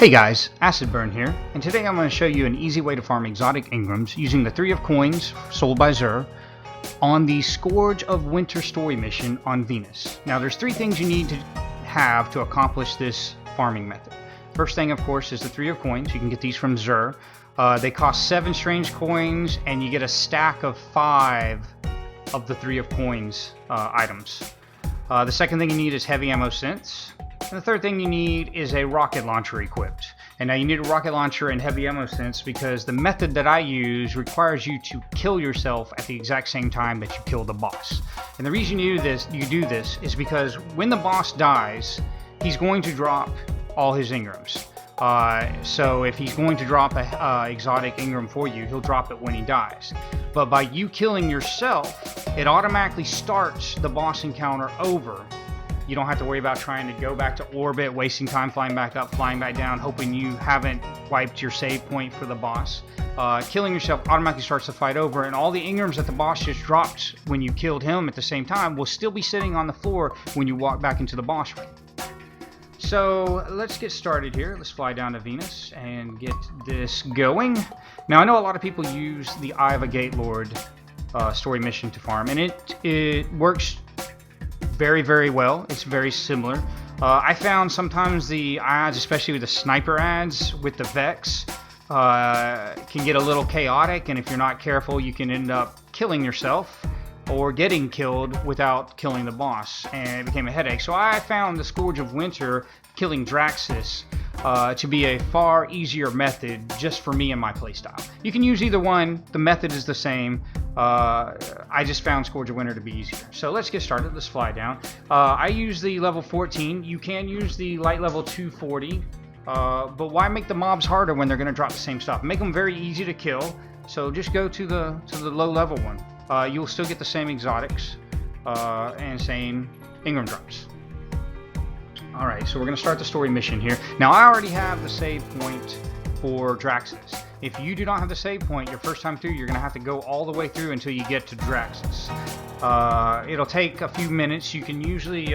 Hey guys, Acid Burn here, and today I'm going to show you an easy way to farm exotic Engrams using the 3 of coins sold by Xur on the Scourge of Winter story mission on Venus. Now there's 3 things you need to have to accomplish this farming method. First thing, of course, is the 3 of coins. You can get these from Xur. They cost 7 strange coins, and you get a stack of 5 of the 3 of coins items. The second thing you need is heavy ammo synths. And the third thing you need is a rocket launcher equipped. And now you need a rocket launcher and heavy ammo synths because the method that I use requires you to kill yourself at the exact same time that you kill the boss. And the reason you do this is because when the boss dies, he's going to drop all his Engrams. So if he's going to drop a exotic Engram for you, he'll drop it when he dies. But by you killing yourself, it automatically starts the boss encounter over. You don't have to worry about trying to go back to orbit, wasting time flying back up, flying back down, hoping you haven't wiped your save point for the boss. Killing yourself automatically starts the fight over, and all the Engrams that the boss just dropped when you killed him at the same time will still be sitting on the floor when you walk back into the boss room. So let's get started here. Let's fly down to Venus and get this going. Now I know a lot of people use the Eye of a Gate Lord story mission to farm, and it works very well. It's very similar. I found sometimes the ads, especially with the sniper ads with the Vex, can get a little chaotic, and if you're not careful you can end up killing yourself or getting killed without killing the boss, and it became a headache. So I found the Scourge of Winter killing Draxus to be a far easier method just for me and my playstyle. You can use either one, the method is the same. I just found Scourge of Winter to be easier. So let's get started. Let's fly down. I use the level 14. You can use the light level 240, but why make the mobs harder when they're going to drop the same stuff? Make them very easy to kill. So just go to the low level one. You'll still get the same exotics and same Engram drops. Alright, so we're going to start the story mission here. Now I already have the save point for Draxus. If you do not have the save point your first time through, you're going to have to go all the way through until you get to Draxus. It'll take a few minutes. You can usually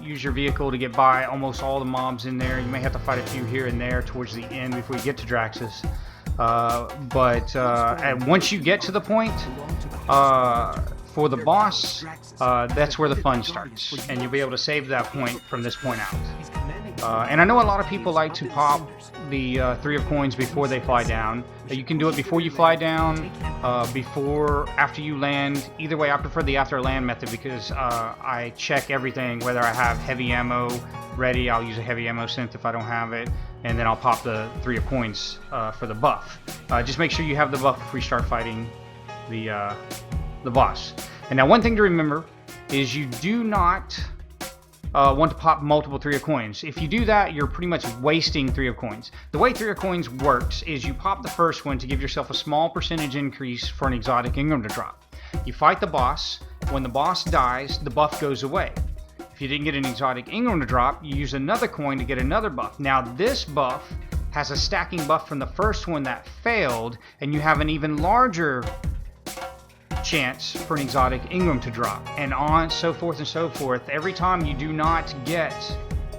use your vehicle to get by almost all the mobs in there. You may have to fight a few here and there towards the end before you get to Draxus. And once you get to the point for the boss, that's where the fun starts, and you'll be able to save that point from this point out. And I know a lot of people like to pop the 3 of coins before they fly down. You can do it before you fly down, after you land. Either way, I prefer the after land method because I check everything, whether I have heavy ammo ready. I'll use a heavy ammo synth if I don't have it, and then I'll pop the 3 of coins for the buff. Just make sure you have the buff before you start fighting the boss. And now one thing to remember is you do not want to pop multiple 3 of coins. If you do that, you're pretty much wasting 3 of coins. The way 3 of coins works is you pop the first one to give yourself a small percentage increase for an exotic Engram to drop. You fight the boss. When the boss dies, the buff goes away. If you didn't get an exotic Engram to drop, you use another coin to get another buff. Now this buff has a stacking buff from the first one that failed, and you have an even larger chance for an exotic Engram to drop, and on so forth and so forth. Every time you do not get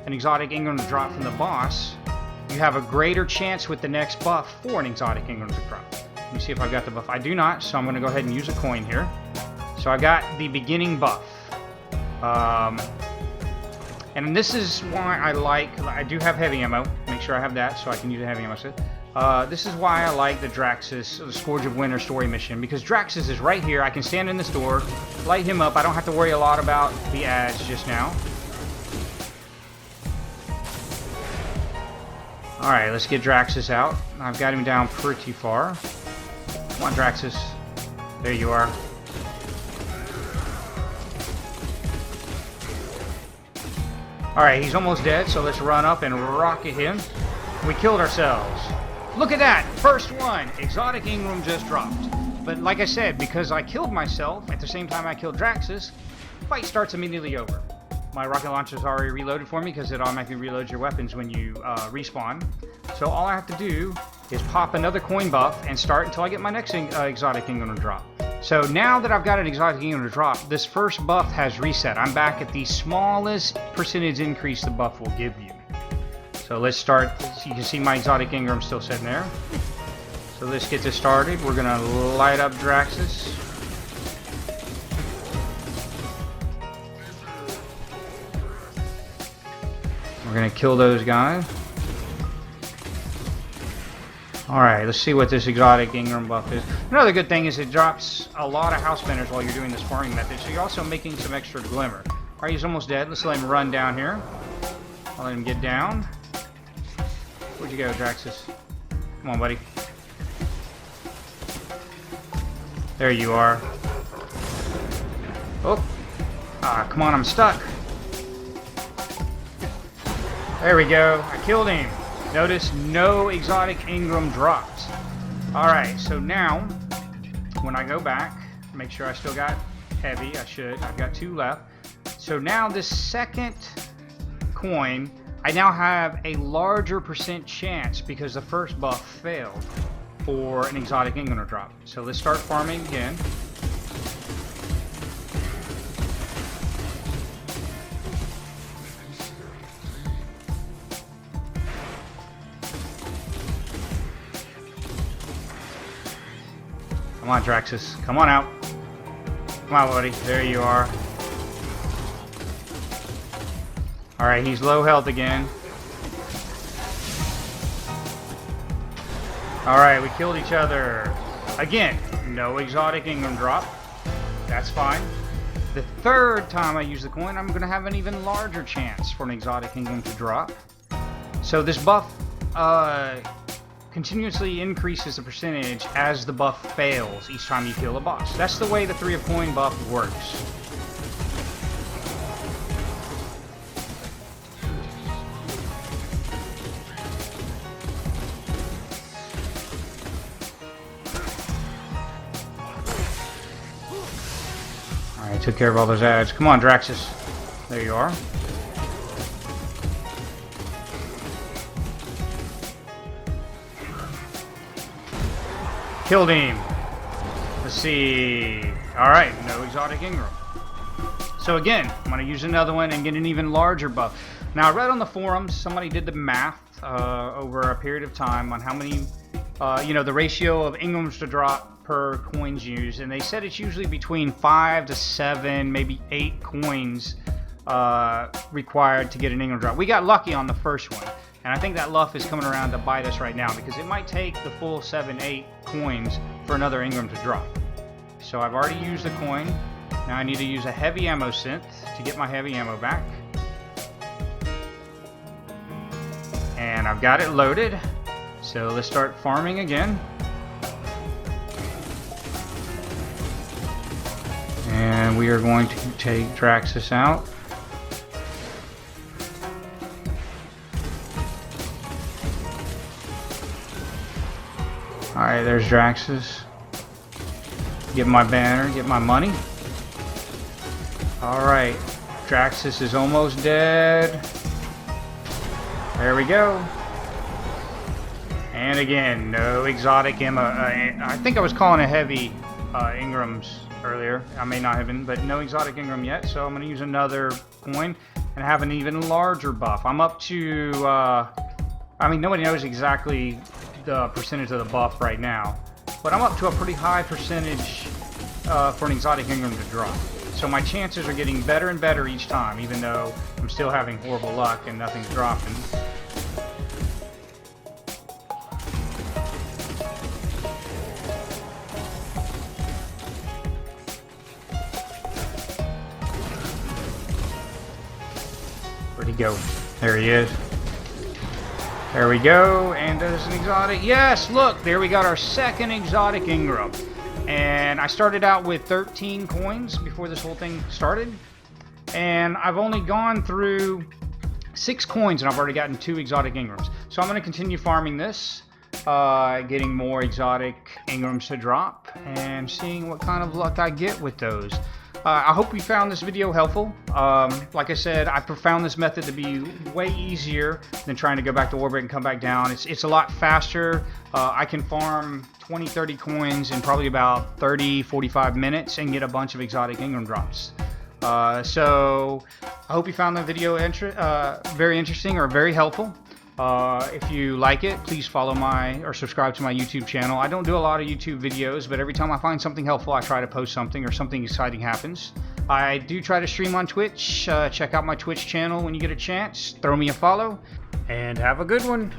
an exotic Engram to drop from the boss, you have a greater chance with the next buff for an exotic Engram to drop. Let me see if I've got the buff. I do not, so I'm going to go ahead and use a coin here. So I got the beginning buff. And this is why I do have heavy ammo. Make sure I have that so I can use a heavy ammo set. This is why I like the Draxus, the Scourge of Winter story mission, because Draxus is right here. I can stand in this door, light him up. I don't have to worry a lot about the ads just now. Alright, let's get Draxus out. I've got him down pretty far. Come on, Draxus. There you are. Alright, he's almost dead, so let's run up and rocket him. We killed ourselves. Look at that! First one! Exotic Engram just dropped. But like I said, because I killed myself at the same time I killed Draxus, fight starts immediately over. My rocket launcher is already reloaded for me because it automatically reloads your weapons when you respawn. So all I have to do is pop another coin buff and start until I get my next exotic Engram to drop. So now that I've got an exotic Engram to drop, this first buff has reset. I'm back at the smallest percentage increase the buff will give you. So let's start. You can see my exotic Engram still sitting there. So let's get this started. We're gonna light up Draxus. We're gonna kill those guys. Alright, let's see what this exotic Engram buff is. Another good thing is it drops a lot of house banners while you're doing this farming method, so you're also making some extra glimmer. Alright, he's almost dead. Let's let him run down here. I'll let him get down. Where'd you go, Draxus? Come on, buddy. There you are. Oh. Ah, come on, I'm stuck. There we go. I killed him. Notice no exotic Engram dropped. Alright, so now, when I go back, make sure I still got heavy. I should. I've got 2 left. So now this second coin, I now have a larger % chance because the first buff failed for an exotic Engram drop. So let's start farming again. Come on, Draxus. Come on out. Come on, buddy. There you are. Alright, he's low health again. Alright, we killed each other. Again, no exotic Engram drop. That's fine. The third time I use the coin, I'm going to have an even larger chance for an exotic Engram to drop. So this buff continuously increases the percentage as the buff fails each time you kill a boss. That's the way the 3 of coin buff works. Alright, took care of all those ads. Come on, Draxus. There you are. Killed him. Let's see. Alright, no exotic Engram. So again, I'm going to use another one and get an even larger buff. Now, I read on the forums, somebody did the math over a period of time on how many, the ratio of Engrams to drop per coins used, and they said it's usually between 5 to 7, maybe 8 coins required to get an Engram drop. We got lucky on the first one. And I think that luck is coming around to bite us right now because it might take the full 7, 8 coins for another Engram to drop. So I've already used the coin. Now I need to use a heavy ammo synth to get my heavy ammo back. And I've got it loaded. So let's start farming again. And we are going to take Draxus out. Alright, there's Draxus. Get my banner, get my money. Alright, Draxus is almost dead. There we go. And again, no exotic ammo. I think I was calling it heavy Engrams earlier. I may not have been, but no exotic Engram yet. So I'm going to use another coin and have an even larger buff. I'm up to, nobody knows exactly the percentage of the buff right now, but I'm up to a pretty high percentage for an exotic Engram to drop. So my chances are getting better and better each time, even though I'm still having horrible luck and nothing's dropping. Where'd he go? There he is. There we go, and there's an exotic. Yes, look, there we got our second exotic Engram. And I started out with 13 coins before this whole thing started. And I've only gone through 6 coins and I've already gotten 2 exotic Engrams. So I'm going to continue farming this, getting more exotic Engrams to drop, and seeing what kind of luck I get with those. I hope you found this video helpful. Like I said, I found this method to be way easier than trying to go back to Warbreak and come back down. It's a lot faster. I can farm 20-30 coins in probably about 30-45 minutes and get a bunch of exotic Engram drops. So I hope you found the video very interesting or very helpful. If you like it, please follow or subscribe to my YouTube channel. I don't do a lot of YouTube videos, but every time I find something helpful, I try to post something or something exciting happens. I do try to stream on Twitch. Check out my Twitch channel when you get a chance. Throw me a follow, and have a good one.